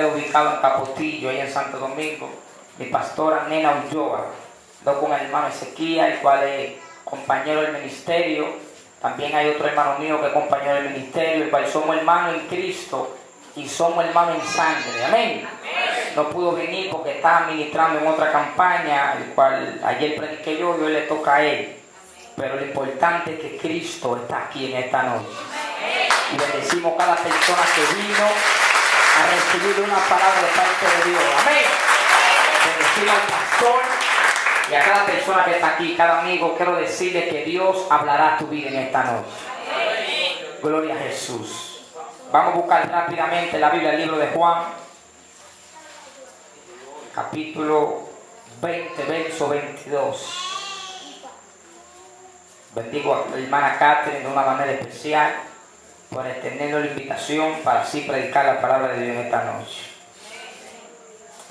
ubicado en Capotillo, ahí en Santo Domingo. Mi pastora Nena Ulloa, con el hermano Ezequiel, el cual es compañero del ministerio. También hay otro hermano mío que es compañero del ministerio, el cual somos hermanos en Cristo y somos hermanos en sangre. Amén. No pudo venir porque estaba ministrando en otra campaña, el cual ayer prediqué yo y hoy le toca a él. Pero lo importante es que Cristo está aquí en esta noche. Y bendecimos a cada persona que vino a recibir una palabra de parte de Dios. Amén. Bendecimos al pastor y a cada persona que está aquí, cada amigo. Quiero decirle que Dios hablará a tu vida en esta noche. Gloria a Jesús. Vamos a buscar rápidamente la Biblia, el libro de Juan, capítulo 20, verso 22. Bendigo a la hermana Catherine de una manera especial por extendernos la invitación para así predicar la palabra de Dios en esta noche.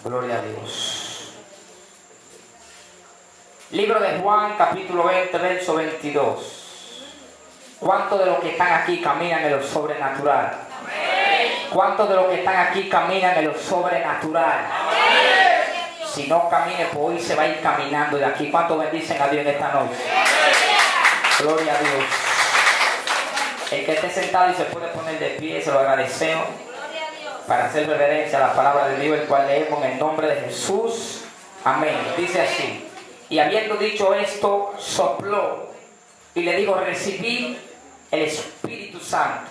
Gloria a Dios. Libro de Juan, capítulo 20, verso 22. ¿Cuántos de los que están aquí caminan en lo sobrenatural? ¿Cuántos de los que están aquí caminan en lo sobrenatural? Si no camine, pues hoy se va a ir caminando de aquí. ¿Cuántos bendicen a Dios en esta noche? Gloria a Dios. El que esté sentado y se puede poner de pie, se lo agradecemos para hacer reverencia a la palabra de Dios, el cual leemos en el nombre de Jesús. Amén. Dice así: y habiendo dicho esto, sopló y le dijo: recibid el Espíritu Santo.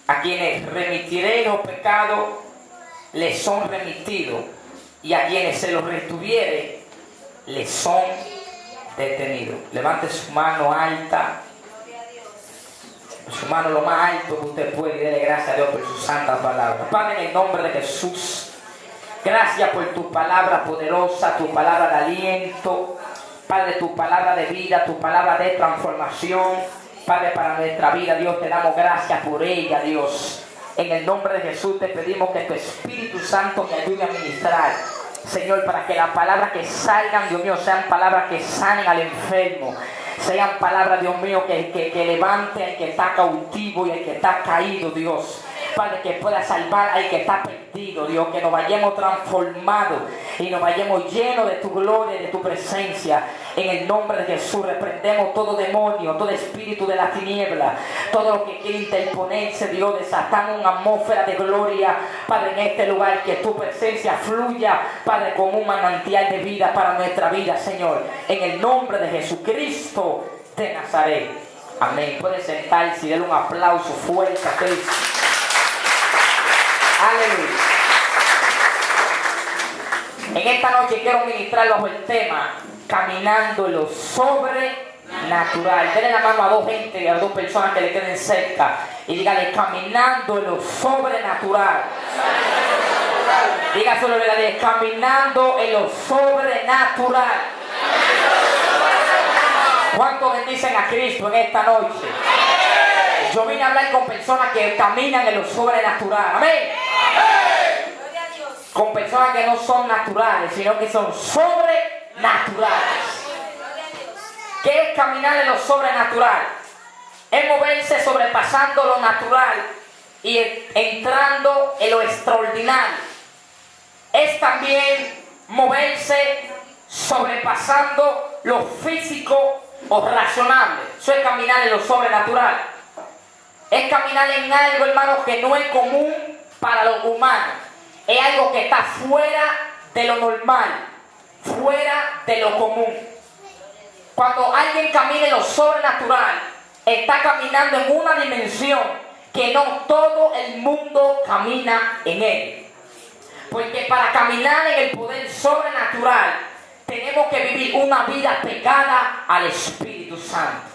A quienes remitiré los pecados, les son remitidos, y a quienes se los retuviere, les son detenidos. Levante su mano alta, su mano lo más alto que usted puede, y dele gracias a Dios por su santa palabra. Padre, en el nombre de Jesús, gracias por tu palabra poderosa, tu palabra de aliento, Padre, tu palabra de vida, tu palabra de transformación. Padre, para nuestra vida, Dios, te damos gracias por ella, Dios. En el nombre de Jesús te pedimos que tu Espíritu Santo me ayude a ministrar, Señor, para que las palabras que salgan, Dios mío, sean palabras que sanen al enfermo. Sean palabras, Dios mío, que levante al que está cautivo y al que está caído, Dios. Padre, que pueda salvar al que está perdido, Dios. Que nos vayamos transformados y nos vayamos llenos de tu gloria y de tu presencia. En el nombre de Jesús reprendemos todo demonio, todo espíritu de la tiniebla, todo lo que quiere interponerse, Dios. Desatamos una atmósfera de gloria, Padre, en este lugar. Que tu presencia fluya, Padre, como un manantial de vida para nuestra vida, Señor. En el nombre de Jesucristo de Nazaret. Amén. Puede sentarse y darle un aplauso fuerte a Cristo. Aleluya. En esta noche quiero ministrar bajo el tema caminando en lo sobrenatural. Denle la mano a dos gente, a dos personas que le queden cerca y dígale: caminando en lo sobrenatural. Dígaselo, dígale: caminando en lo sobrenatural. ¿Cuántos bendicen a Cristo en esta noche? Yo vine a hablar con personas que caminan en lo sobrenatural. Amén. Con personas que no son naturales, sino que son sobrenaturales. ¿Qué es caminar en lo sobrenatural? Es moverse sobrepasando lo natural y entrando en lo extraordinario. Es también moverse sobrepasando lo físico o razonable. Eso es caminar en lo sobrenatural. Es caminar en algo, hermanos, que no es común para los humanos. Es algo que está fuera de lo normal, fuera de lo común. Cuando alguien camina en lo sobrenatural, está caminando en una dimensión que no todo el mundo camina en él. Porque para caminar en el poder sobrenatural, tenemos que vivir una vida pegada al Espíritu Santo.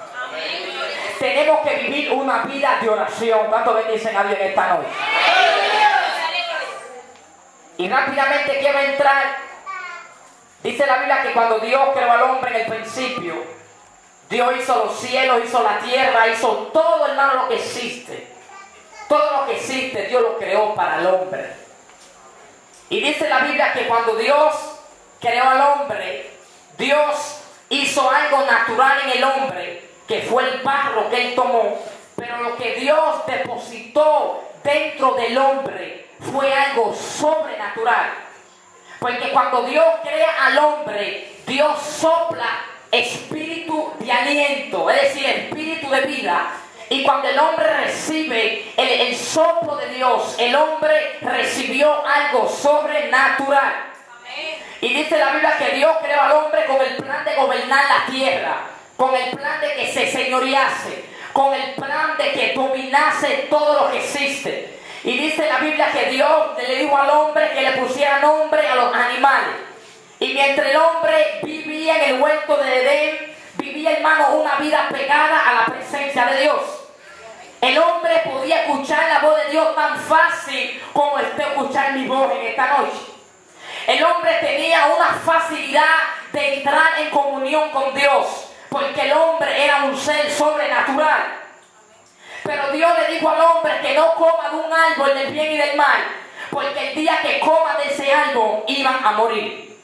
Tenemos que vivir una vida de oración. ¿Cuántos bendicen a Dios en esta noche? Y rápidamente quiero entrar. Dice la Biblia que cuando Dios creó al hombre en el principio, Dios hizo los cielos, hizo la tierra, hizo todo, hermano, lo que existe. Todo lo que existe, Dios lo creó para el hombre. Y dice la Biblia que cuando Dios creó al hombre, Dios hizo algo natural en el hombre, que fue el barro que él tomó. Pero lo que Dios depositó dentro del hombre fue algo sobrenatural. sobrenatural. Porque cuando Dios crea al hombre, Dios sopla espíritu de aliento, es decir, espíritu de vida. Y cuando el hombre recibe el soplo de Dios, el hombre recibió algo sobrenatural. Y dice la Biblia que Dios creó al hombre con el plan de gobernar la tierra, con el plan de que se señorease, con el plan de que dominase todo lo que existe. Y dice la Biblia que Dios le dijo al hombre que le pusiera nombre a los animales. Y mientras el hombre vivía en el huerto de Edén, vivía, hermano, una vida pegada a la presencia de Dios. El hombre podía escuchar la voz de Dios tan fácil como escuchar mi voz en esta noche. El hombre tenía una facilidad de entrar en comunión con Dios, porque el hombre era un ser sobrenatural. Pero Dios le dijo al hombre que no coma de un árbol del bien y del mal, porque el día que coma de ese árbol iban a morir.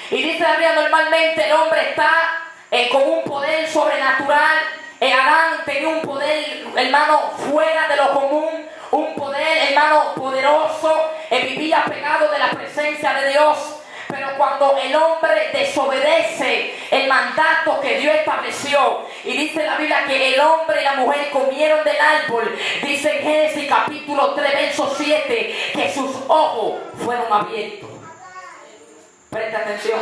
Y dice la Biblia, normalmente el hombre está con un poder sobrenatural. Adán tenía un poder, hermano, fuera de lo común, un poder, hermano, poderoso, vivía pegado de la presencia de Dios. Pero cuando el hombre desobedece el mandato que Dios estableció, y dice la Biblia que el hombre y la mujer comieron del árbol, dice en Génesis capítulo 3, verso 7, que sus ojos fueron abiertos. Presta atención.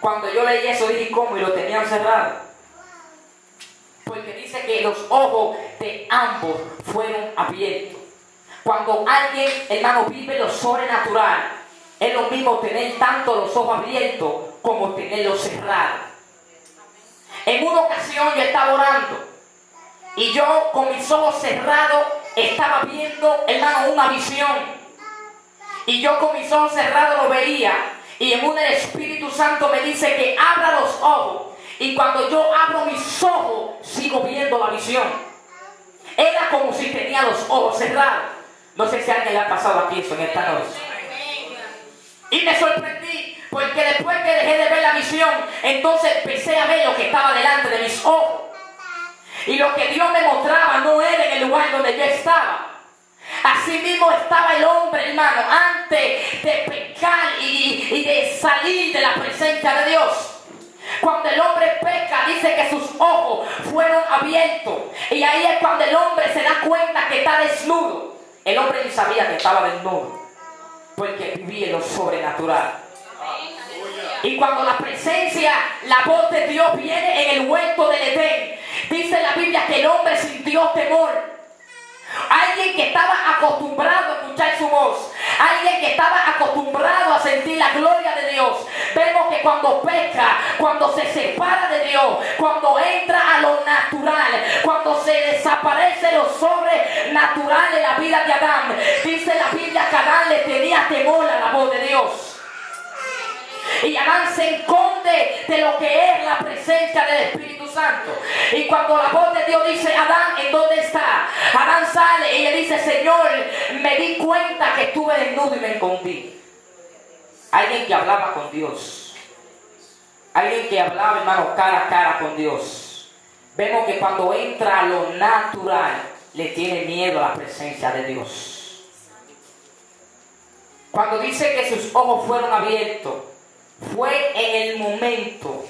Cuando yo leí eso dije, ¿cómo? Y lo tenían cerrado. Porque dice que los ojos de ambos fueron abiertos. Cuando alguien, hermano, vive lo sobrenatural, es lo mismo tener tanto los ojos abiertos como tenerlos cerrados. En una ocasión yo estaba orando y yo con mis ojos cerrados estaba viendo, hermano, una visión. Y yo con mis ojos cerrados lo veía, y en un el Espíritu Santo me dice que abra los ojos. Y cuando yo abro mis ojos, sigo viendo la visión. Era como si tenía los ojos cerrados. No sé si a alguien le ha pasado aquí eso en esta noche. Y me sorprendí, porque después que dejé de ver la visión, entonces empecé a ver lo que estaba delante de mis ojos. Y lo que Dios me mostraba no era en el lugar donde yo estaba. Así mismo estaba el hombre, hermano, antes de pecar y de salir de la presencia de Dios. Cuando el hombre peca, dice que sus ojos fueron abiertos. Y ahí es cuando el hombre se da cuenta que está desnudo. El hombre ni sabía que estaba desnudo, porque vivía en lo sobrenatural. Y cuando la presencia, la voz de Dios viene en el huerto del Edén, dice la Biblia que el hombre sintió temor. Alguien que estaba acostumbrado a escuchar su voz, alguien que estaba acostumbrado a sentir la gloria de Dios, vemos que cuando peca, cuando se separa de Dios, cuando entra a lo natural, cuando se desaparece lo sobrenatural de la vida de Adán, dice la Biblia que Adán le tenía temor a la voz de Dios. Y Adán se esconde de lo que es la presencia del Espíritu Santo. Y cuando la voz de Dios dice, Adán, ¿en dónde está? Adán sale y le dice, Señor, me di cuenta que estuve desnudo y me escondí. Alguien que hablaba con Dios. Alguien que hablaba, hermano, cara a cara con Dios. Vemos que cuando entra a lo natural, le tiene miedo a la presencia de Dios. Cuando dice que sus ojos fueron abiertos, fue en el momento,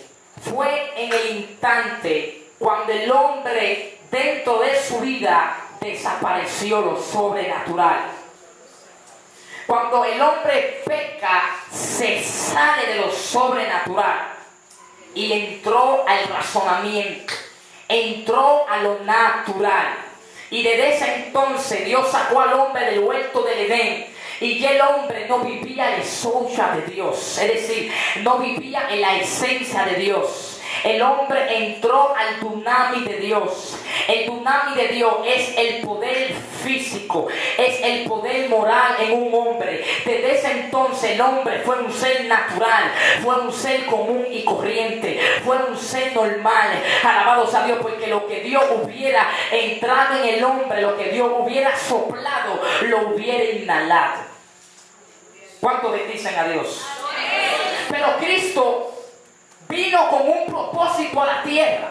fue en el instante cuando el hombre dentro de su vida desapareció lo sobrenatural. Cuando el hombre peca, se sale de lo sobrenatural y entró al razonamiento, entró a lo natural. Y desde ese entonces Dios sacó al hombre del huerto del Edén. Y el hombre no vivía en la socha de Dios, es decir, no vivía en la esencia de Dios. El hombre entró al dunamis de Dios. El dunamis de Dios es el poder físico, es el poder moral en un hombre. Desde ese entonces el hombre fue un ser natural, fue un ser común y corriente, fue un ser normal. Alabados a Dios, porque lo que Dios hubiera entrado en el hombre, lo que Dios hubiera soplado, lo hubiera inhalado. ¿Cuántos bendicen a Dios? Pero Cristo vino con un propósito a la tierra.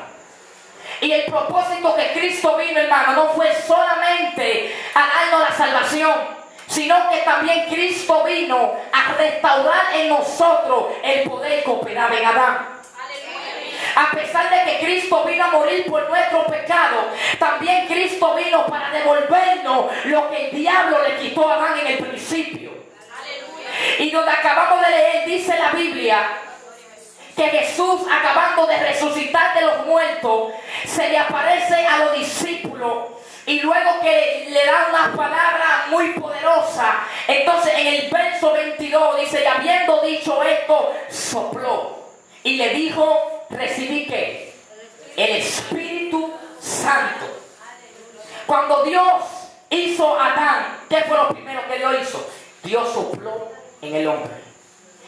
Y el propósito que Cristo vino, hermano, no fue solamente a darnos la salvación, sino que también Cristo vino a restaurar en nosotros el poder que operaba en Adán. A pesar de que Cristo vino a morir por nuestro pecado, también Cristo vino para devolvernos lo que el diablo le quitó a Adán en el principio. Y donde acabamos de leer, dice la Biblia que Jesús, acabando de resucitar de los muertos, se le aparece a los discípulos y luego que le da una palabra muy poderosa. Entonces en el verso 22 dice: y habiendo dicho esto, sopló y le dijo: recibí ¿qué? El Espíritu Santo. Cuando Dios hizo a Adán, ¿qué fue lo primero que Dios hizo? Dios sopló en el hombre.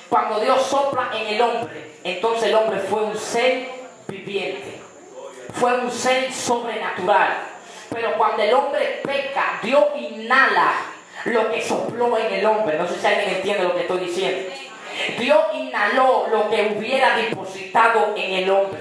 Cuando Dios sopla en el hombre, entonces el hombre fue un ser viviente, fue un ser sobrenatural. Pero cuando el hombre peca, Dios inhala lo que sopló en el hombre. No sé si alguien entiende lo que estoy diciendo. Dios inhaló lo que hubiera depositado en el hombre.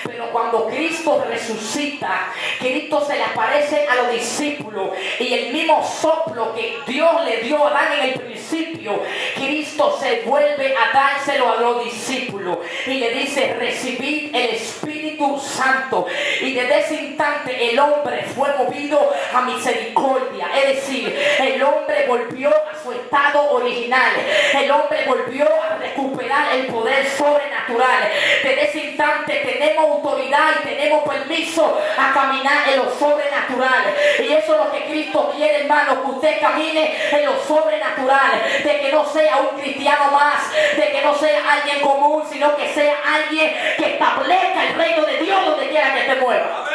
Pero cuando Cristo resucita, Cristo se le aparece a los discípulos y el mismo soplo que Dios le dio a Adán en el principio, Cristo se vuelve a dárselo a los discípulos y le dice: recibid el Espíritu Santo. Y desde ese instante el hombre fue movido a misericordia, es decir, el hombre volvió a su estado original, el hombre volvió a recuperar el poder sobrenatural. Desde ese instante tenemos autoridad y tenemos permiso a caminar en lo sobrenatural. Y eso es lo que Cristo quiere, hermano, que usted camine en lo sobrenatural, de que no sea un cristiano más, de que no sea alguien común, sino que sea alguien que establezca el reino de Dios donde quiera que te mueva.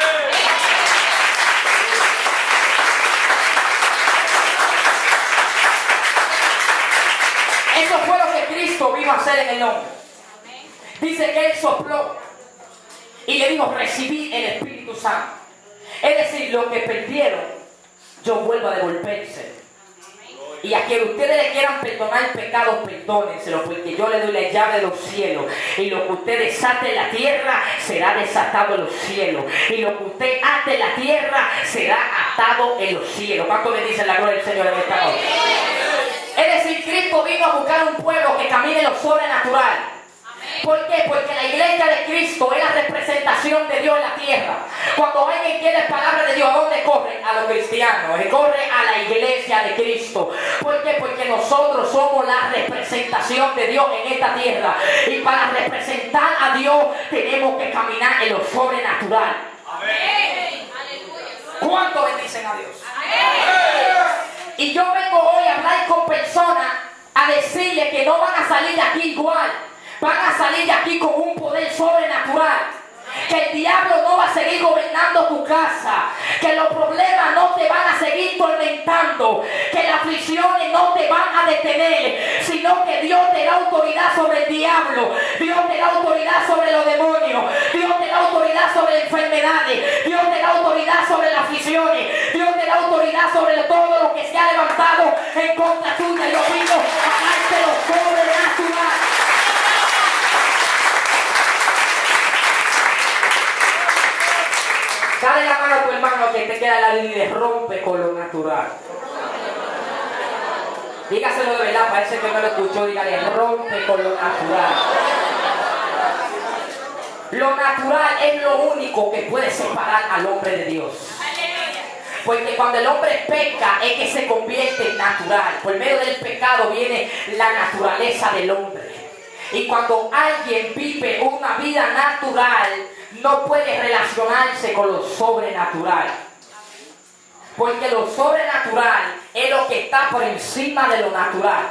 Eso fue lo que Cristo vino a hacer en el hombre. Dice que Él sopló y le dijo: recibí el Espíritu Santo. Es decir, lo que perdieron, yo vuelvo a devolverse. Y a quien ustedes le quieran perdonar pecados, perdónenselo, porque yo le doy la llave de los cielos. Y lo que usted desate en la tierra será desatado en los cielos. Y lo que usted ate en la tierra será atado en los cielos. ¿Cuánto le dicen la gloria del Señor en esta noche? Es decir, Cristo vino a buscar un pueblo que camine en lo sobrenatural. ¿Por qué? Porque la iglesia de Cristo es la representación de Dios en la tierra. Cuando alguien quiere palabra de Dios, ¿a dónde corre? A los cristianos, corre a la iglesia de Cristo. ¿Por qué? Porque nosotros somos la representación de Dios en esta tierra. Y para representar a Dios tenemos que caminar en lo sobrenatural. Amén. ¿Cuánto bendicen a Dios? Amén. Y yo vengo hoy a hablar con personas, a decirles que no van a salir de aquí igual. Van a salir de aquí con un poder sobrenatural. Que el diablo no va a seguir gobernando tu casa. Que los problemas no te van a seguir tormentando. Que las aflicciones no te van a detener. Sino que Dios te da autoridad sobre el diablo. Dios te da autoridad sobre los demonios. Dios te da autoridad sobre enfermedades. Dios te da autoridad sobre las aflicciones. Dios te da autoridad sobre todo lo que se ha levantado en contra tuya. Yo pido a darte lo sobrenatural. Dale la mano a tu hermano que te queda la línea y rompe con lo natural. Dígaselo de verdad, parece que no lo escuchó. Dígale: rompe con lo natural. Lo natural es lo único que puede separar al hombre de Dios. Porque cuando el hombre peca es que se convierte en natural. Por medio del pecado viene la naturaleza del hombre. Y cuando alguien vive una vida natural, no puede relacionarse con lo sobrenatural. Porque lo sobrenatural es lo que está por encima de lo natural.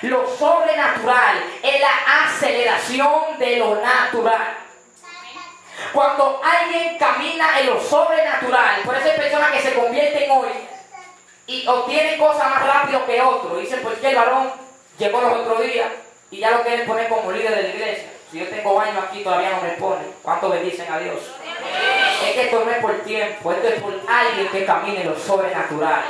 Lo sobrenatural es la aceleración de lo natural. Cuando alguien camina en lo sobrenatural, por eso hay personas que se convierten hoy y obtienen cosas más rápido que otros. Dicen: ¿por qué el varón llegó los otros días y ya lo quieren poner como líder de la iglesia? Si yo tengo años aquí, todavía no me pone. ¿Cuánto bendicen a Dios? Es que esto no es por tiempo, esto es por alguien que camine en lo sobrenatural.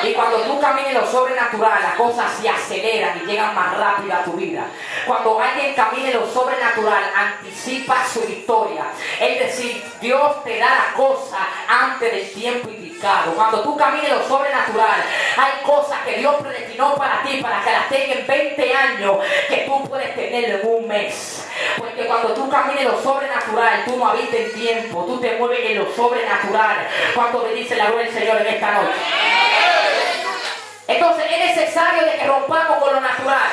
Y cuando tú caminas en lo sobrenatural, las cosas se aceleran y llegan más rápido a tu vida. Cuando alguien camina en lo sobrenatural, anticipa su victoria. Es decir, Dios te da la cosa antes del tiempo indicado. planificado. Cuando tú camines lo sobrenatural, hay cosas que Dios predestinó para ti, para que las tengas en 20 años, que tú puedes tenerlo en un mes. Porque cuando tú camines lo sobrenatural, tú no habitas en tiempo, tú te mueves en lo sobrenatural. Cuando me dice la gloria del Señor en esta noche. Entonces es necesario de que rompamos con lo natural.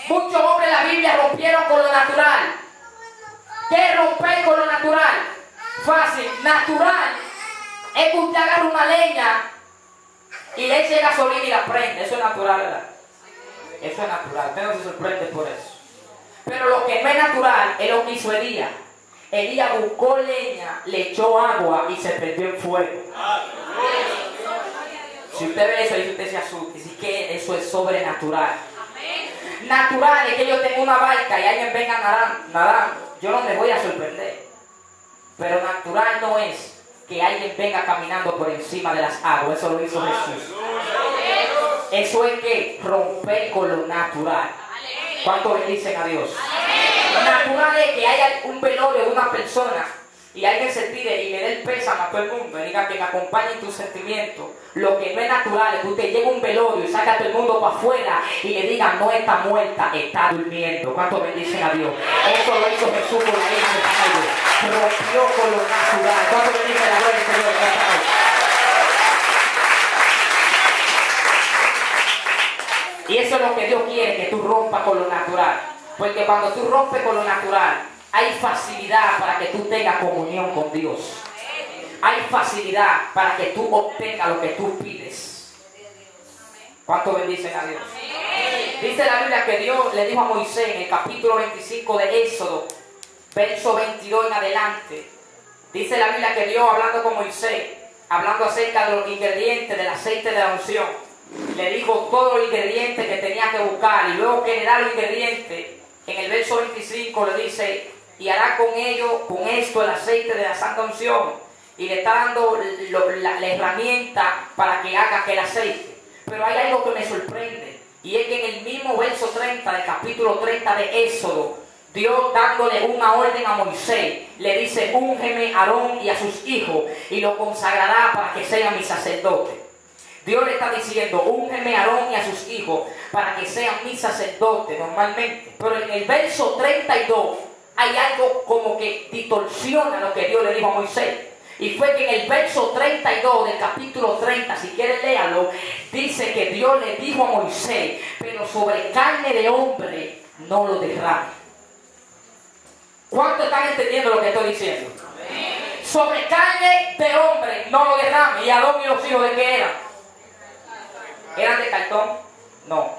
Muchos hombres en la Biblia rompieron con lo natural. ¿Qué es romper con lo natural? Fácil, natural. Es que usted agarra una leña y le eche gasolina y la prende. Eso es natural, ¿verdad? Eso es natural. Usted no se sorprende por eso. Pero lo que no es natural es lo que hizo Elías. Elías buscó leña, le echó agua y se prendió en fuego. Si usted ve eso, usted se asusta. Dice que eso es sobrenatural. Natural es que yo tengo una barca y alguien venga nadando. Yo no me voy a sorprender. Pero natural no es que alguien venga caminando por encima de las aguas. Eso lo hizo Jesús. Eso es que romper con lo natural. ¿Cuánto bendicen a Dios? Natural es que haya un velorio de una persona y alguien se tire y le dé el pésame a todo el mundo y diga que me acompañe en tus sentimientos. Lo que no es natural es que usted llegue a un velorio y saque a todo el mundo para afuera y le diga no está muerta, está durmiendo. ¿Cuánto bendicen a Dios? Eso lo hizo Jesús con la hija de Jairo. Rompió con lo natural. ¿Cuánto bendicen la gloria del Señor en esta noche? Y eso es lo que Dios quiere, que tú rompas con lo natural. Porque cuando tú rompes con lo natural, hay facilidad para que tú tengas comunión con Dios. Hay facilidad para que tú obtengas lo que tú pides. ¿Cuánto bendicen a Dios? Dice la Biblia que Dios le dijo a Moisés en el capítulo 25 de Éxodo, verso 22 en adelante. Dice la Biblia que Dios, hablando con Moisés, hablando acerca de los ingredientes del aceite de la unción, le dijo todos los ingredientes que tenía que buscar. Y luego que le da los ingredientes, en el verso 25 le dice, y hará con ello, con esto, el aceite de la santa unción. Y le está dando la herramienta para que haga aquel aceite. Pero hay algo que me sorprende, y es que en el mismo verso 30 del capítulo 30 de Éxodo, Dios dándole una orden a Moisés, le dice, úngeme a Aarón y a sus hijos, y lo consagrará para que sean mis sacerdotes. Dios le está diciendo, úngeme a Aarón y a sus hijos para que sean mis sacerdotes normalmente. Pero en el verso 32 hay algo como que distorsiona lo que Dios le dijo a Moisés. Y fue que en el verso 32 del capítulo 30, si quieren léalo, dice que Dios le dijo a Moisés, pero sobre carne de hombre no lo derrame. ¿Cuántos están entendiendo lo que estoy diciendo? Sobre carne de hombre no lo derrame. ¿Y Aarón y los hijos de qué eran? ¿Eran de cartón? No.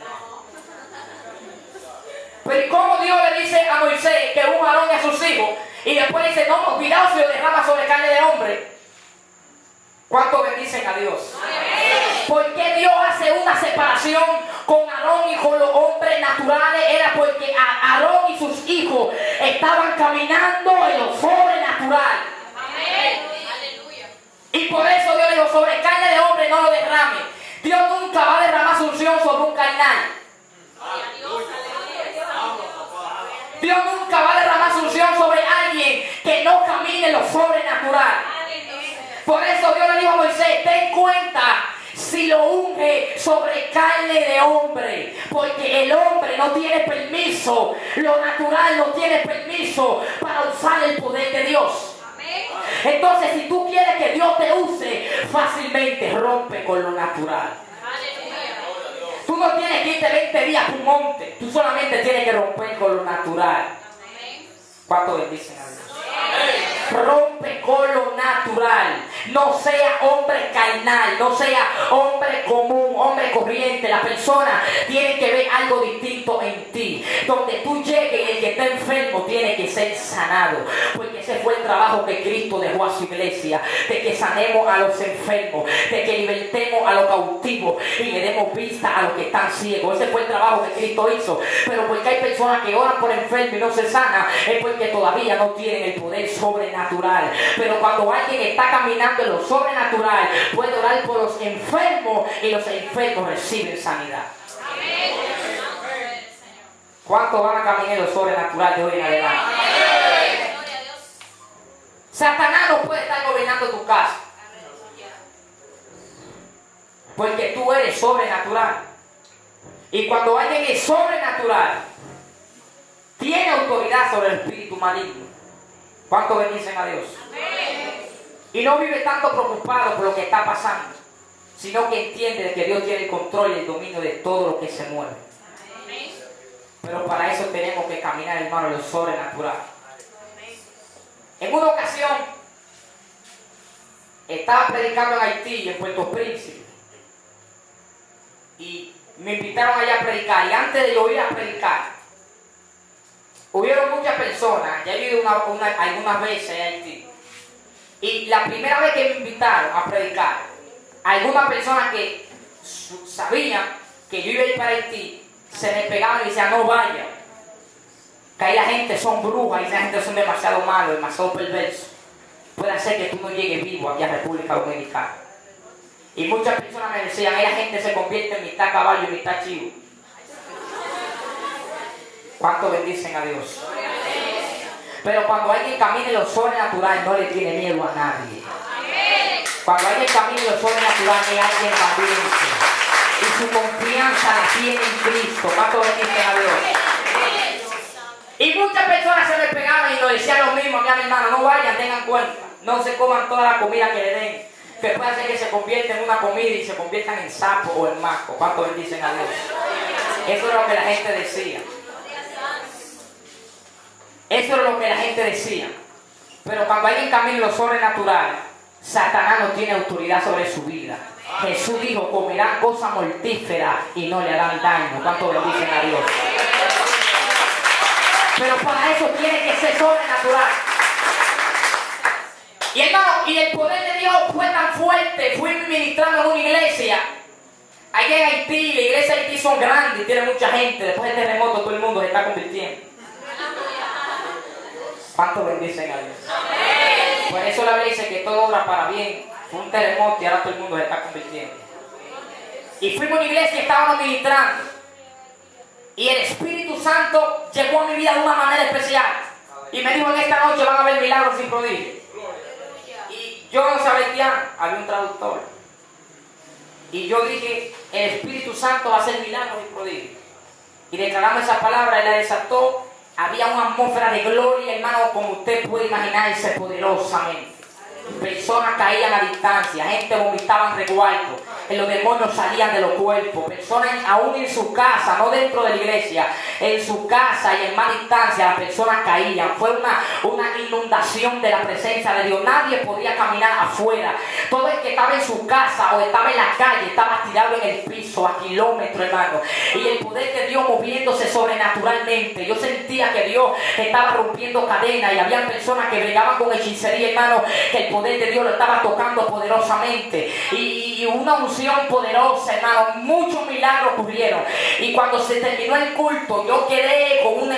Pero ¿y cómo Dios le dice a Moisés que un Aarón y a sus hijos? Y después dice, no, cuidado si lo derrama sobre carne de hombre. ¿Cuánto bendicen a Dios? ¿Por qué Dios hace una separación con Aarón y con los hombres naturales? Era porque Aarón y sus hijos estaban caminando en lo sobrenatural. Y por eso Dios dijo, sobre carne de hombre no lo derrame. Dios nunca va a derramar su unción sobre un carnal. Dios nunca va a derramar su unción sobre alguien que no camine en lo sobrenatural. Por eso Dios le dijo a Moisés, ten cuenta si lo unge sobre carne de hombre, porque el hombre no tiene permiso, lo natural no tiene permiso para usar el poder de Dios. Entonces, si tú quieres que Dios te use, fácilmente rompe con lo natural. Tú no tienes que irte 20 días a un monte, tú solamente tienes que romper con lo natural. ¿Cuánto bendicen a Dios? Rompe con lo natural. No sea hombre carnal, no sea hombre común, hombre corriente. La persona tiene que ver algo distinto en ti. Donde tú llegues y el que está enfermo tiene que ser sanado. Porque ese fue el trabajo que Cristo dejó a su iglesia. De que sanemos a los enfermos, de que libertemos a los cautivos y le demos vista a los que están ciegos. Ese fue el trabajo que Cristo hizo. Pero porque hay personas que oran por enfermos y no se sanan, es porque todavía no tienen el poder sobrenatural. Pero cuando alguien está caminando en lo sobrenatural, puede orar por los enfermos y los enfermos reciben sanidad. ¿Cuántos van a caminar en lo sobrenatural de hoy en adelante? Satanás no puede estar gobernando tu casa. Porque tú eres sobrenatural. Y cuando alguien es sobrenatural, tiene autoridad sobre el espíritu maligno. ¿Cuánto bendicen a Dios? Amén. Y no vive tanto preocupado por lo que está pasando, sino que entiende que Dios tiene el control y el dominio de todo lo que se mueve. Amén. Pero para eso tenemos que caminar, hermano, en lo sobrenatural. En una ocasión, estaba predicando en Haití, en Puerto Príncipe, y me invitaron allá a predicar. Y antes de yo ir a predicar, hubieron muchas personas, ya he ido algunas veces en Haití, y la primera vez que me invitaron a predicar, algunas personas que sabían que yo iba a ir para Haití, se me pegaban y decían, no vaya, que ahí la gente son brujas, y esa gente son demasiado malos, demasiado perversos. Puede ser que tú no llegues vivo aquí a República Dominicana. Y muchas personas me decían, ahí la gente se convierte en mitad caballo y mitad chivo. ¿Cuánto bendicen a Dios? Pero cuando alguien camina en lo sobrenatural, no le tiene miedo a nadie. Cuando alguien camina en lo sobrenatural, es alguien valiente. Y su confianza la tiene en Cristo. ¿Cuánto bendicen a Dios? Y muchas personas se me pegaban y nos decían lo mismo. Mi hermano, no vayan, tengan cuenta. No se coman toda la comida que le den, que puede hacer que se convierta en una comida y se conviertan en sapo o en maco. ¿Cuánto bendicen a Dios? Eso es lo que la gente decía. Eso es lo que la gente decía. Pero cuando alguien camina en lo sobrenatural, Satanás no tiene autoridad sobre su vida. Jesús dijo, comerán cosas mortíferas y no le harán daño. ¿Cuánto bendicen a Dios? Pero para eso tiene que ser sobrenatural. Y hermano, y el poder de Dios fue tan fuerte. Fui ministrando en una iglesia allá en Haití. La iglesia de Haití son grandes y tiene mucha gente. Después del terremoto todo el mundo se está convirtiendo. ¿Cuánto bendicen a Dios? Por eso la Biblia dice que todo obra para bien. Fue un terremoto y ahora todo el mundo se está convirtiendo. Y fuimos a una iglesia y estábamos ministrando. Y el Espíritu Santo llegó a mi vida de una manera especial. Y me dijo, en esta noche van a haber milagros sin prodigios. Y yo no sabía que había un traductor. Y yo dije, el Espíritu Santo va a hacer milagros y prodigios. Y declaramos esa palabra y la desató. Había una atmósfera de gloria, hermano, como usted puede imaginarse, poderosamente. Personas caían a distancia, gente vomitaba en resguardo, los demonios salían de los cuerpos, personas aún en su casa, no dentro de la iglesia, en su casa y en más distancia, las personas caían. Fue una inundación de la presencia de Dios. Nadie podía caminar afuera. Todo el que estaba en su casa o estaba en la calle estaba tirado en el piso a kilómetros, hermano. Y el poder de Dios moviéndose sobrenaturalmente. Yo sentía que Dios estaba rompiendo cadenas y había personas que bregaban con hechicería, hermano, que el poder de Dios lo estaba tocando poderosamente. Y una unción poderosa, hermano. Muchos milagros ocurrieron. Y cuando se terminó el culto, yo quedé con un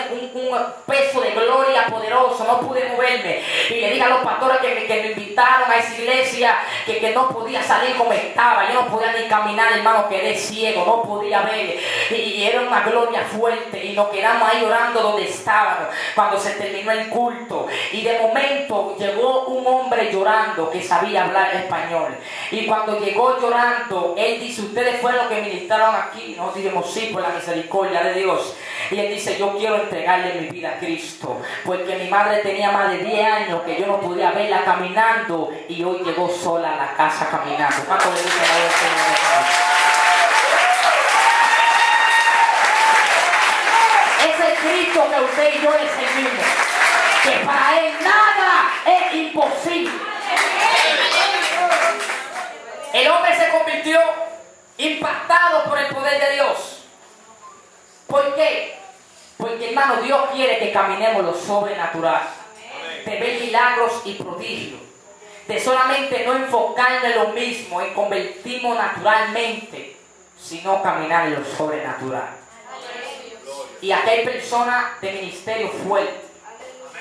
peso de gloria poderoso. No pude moverme. Y le dije a los pastores que me invitaron a esa iglesia que no podía salir como estaba. Yo no podía ni caminar, hermano. Quedé ciego, no podía ver. Y era una gloria fuerte. Y nos quedamos ahí orando donde estábamos cuando se terminó el culto. Y de momento llegó un hombre llorando que sabía hablar español. Y cuando llegó llorando, él dice, ustedes fueron los que ministraron aquí. Nosotros dijimos, sí, por la misericordia de Dios. Y él dice, yo quiero entregarle mi vida a Cristo, porque mi madre tenía más de 10 años que yo no podía verla caminando, y hoy llegó sola a la casa caminando. ¿Cuánto le dice a Dios, Señor? Ese Cristo que usted y yo le servimos, que para él nada es imposible. El hombre se convirtió impactado por el poder de Dios. ¿Por qué? Porque, hermano, Dios quiere que caminemos lo sobrenatural, de ver milagros y prodigios, de solamente no enfocarnos en lo mismo, en convertirnos naturalmente, sino caminar en lo sobrenatural. Y aquí hay personas de ministerio fuerte,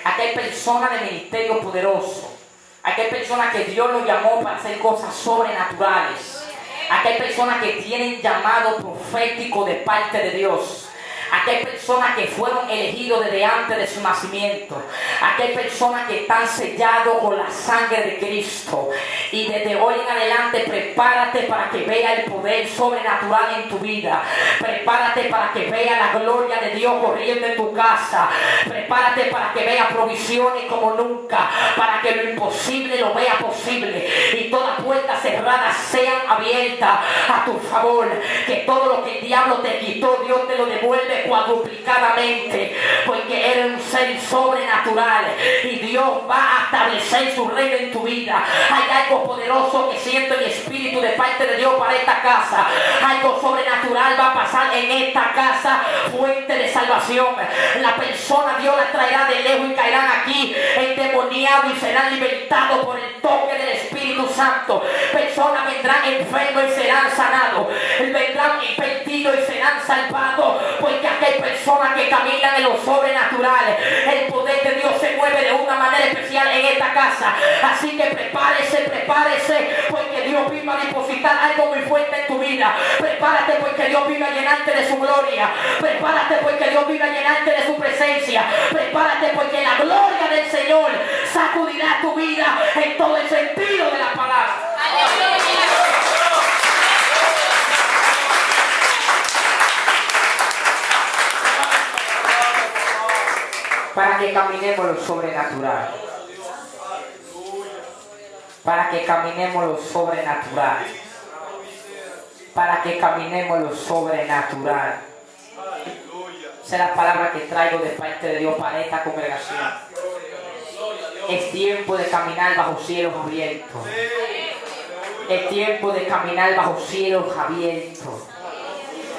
aquí hay personas de ministerio poderoso, aquí hay personas que Dios los llamó para hacer cosas sobrenaturales. Aquí hay personas que tienen llamado profético de parte de Dios. Aquí hay personas que fueron elegidos desde antes de su nacimiento. Aquí hay personas que están sellados con la sangre de Cristo. Y desde hoy en adelante prepárate para que vea el poder sobrenatural en tu vida. Prepárate para que vea la gloria de Dios corriendo en tu casa. Prepárate para que vea provisiones como nunca. Para que lo imposible lo vea posible. Y todas puertas cerradas sean abiertas a tu favor. Que todo lo que el diablo te quitó, Dios te lo devuelve cuadruplicadamente, porque eres un ser sobrenatural y Dios va a establecer su reino en tu vida. Hay algo poderoso que siento en el espíritu de parte de Dios para esta casa. Algo sobrenatural va a pasar en esta casa, fuente de salvación. La persona Dios la traerá de lejos y caerán aquí endemoniados y serán libertados por el toque del Espíritu Santo. Personas vendrán enfermos y serán sanados. Vendrán perdidos y serán salvados, porque aquí hay personas que caminan en lo sobrenatural. El poder de Dios se mueve de una manera especial en esta casa. Así que prepárese, porque Dios vino a depositar algo muy fuerte en tu vida. Prepárate porque Dios vino a llenarte de su gloria. Prepárate porque Dios vino a llenarte de su presencia. Prepárate porque la gloria del Señor sacudirá tu vida en todo el sentido de la palabra. Para que caminemos lo sobrenatural. Para que caminemos lo sobrenatural. Para que caminemos lo sobrenatural. Esa es la palabra que traigo de parte de Dios para esta congregación. Es tiempo de caminar bajo cielos abiertos. Es tiempo de caminar bajo cielos abiertos.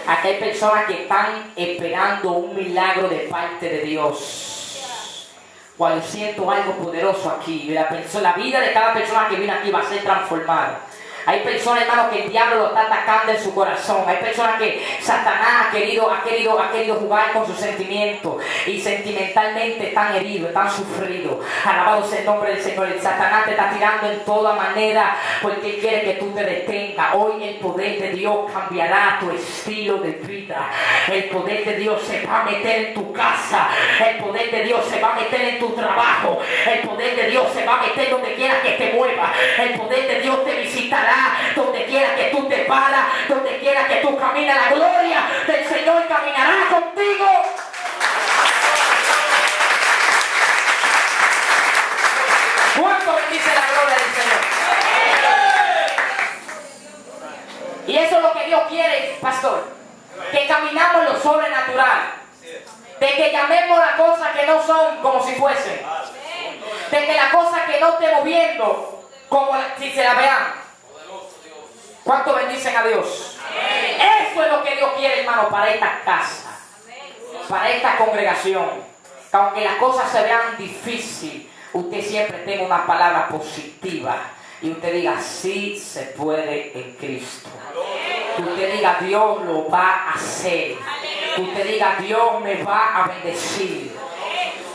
Aquí hay personas que están esperando un milagro de parte de Dios. Cuando siento algo poderoso aquí, la vida de cada persona que viene aquí va a ser transformada. Hay personas, hermano, que el diablo lo está atacando en su corazón. Hay personas que Satanás ha querido jugar con sus sentimientos y sentimentalmente están heridos, están sufridos. Alabado sea el nombre del Señor. El Satanás te está tirando en toda manera porque quiere que tú te detengas. Hoy el poder de Dios cambiará tu estilo de vida. El poder de Dios se va a meter en tu casa. El poder de Dios se va a meter en tu trabajo. El poder de Dios se va a meter donde quiera que te muevas. El poder de Dios te visitará donde quiera que tú te paras, donde quiera que tú caminas. La gloria del Señor caminará contigo. ¿Cuánto bendice la gloria del Señor? Y eso es lo que Dios quiere, pastor, que caminamos lo sobrenatural, de que llamemos las cosas que no son como si fuesen, de que las cosas que no estemos viendo como si se la vean. ¿Cuánto bendicen a Dios? Eso es lo que Dios quiere, hermano, para esta casa, para esta congregación. Que aunque las cosas se vean difíciles, usted siempre tenga una palabra positiva y usted diga, sí se puede en Cristo. Que usted diga, Dios lo va a hacer. Que usted diga, Dios me va a bendecir.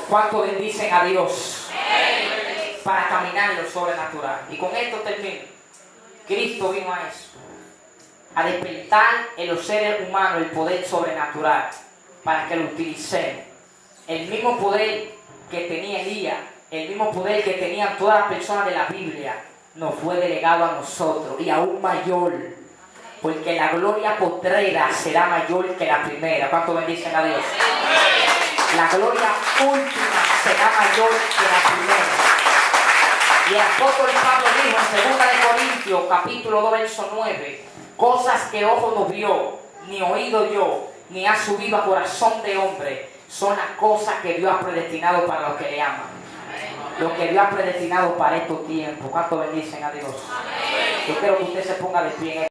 ¿Cuánto bendicen a Dios? Para caminar en lo sobrenatural. Y con esto termino. Cristo vino a eso, a despertar en los seres humanos el poder sobrenatural para que lo utilicemos. El mismo poder que tenía Elías, el mismo poder que tenían todas las personas de la Biblia, nos fue delegado a nosotros y aún mayor, porque la gloria postrera será mayor que la primera. ¿Cuánto bendicen a Dios? La gloria última será mayor que la primera. Y el apóstol Pablo dijo en 2 de Corintios, capítulo 2, verso 9, cosas que ojo no vio, ni oído yo, ni ha subido a corazón de hombre, son las cosas que Dios ha predestinado para los que le aman. Lo que Dios ha predestinado para estos tiempos. ¿Cuánto bendicen a Dios? Yo quiero que usted se ponga de pie en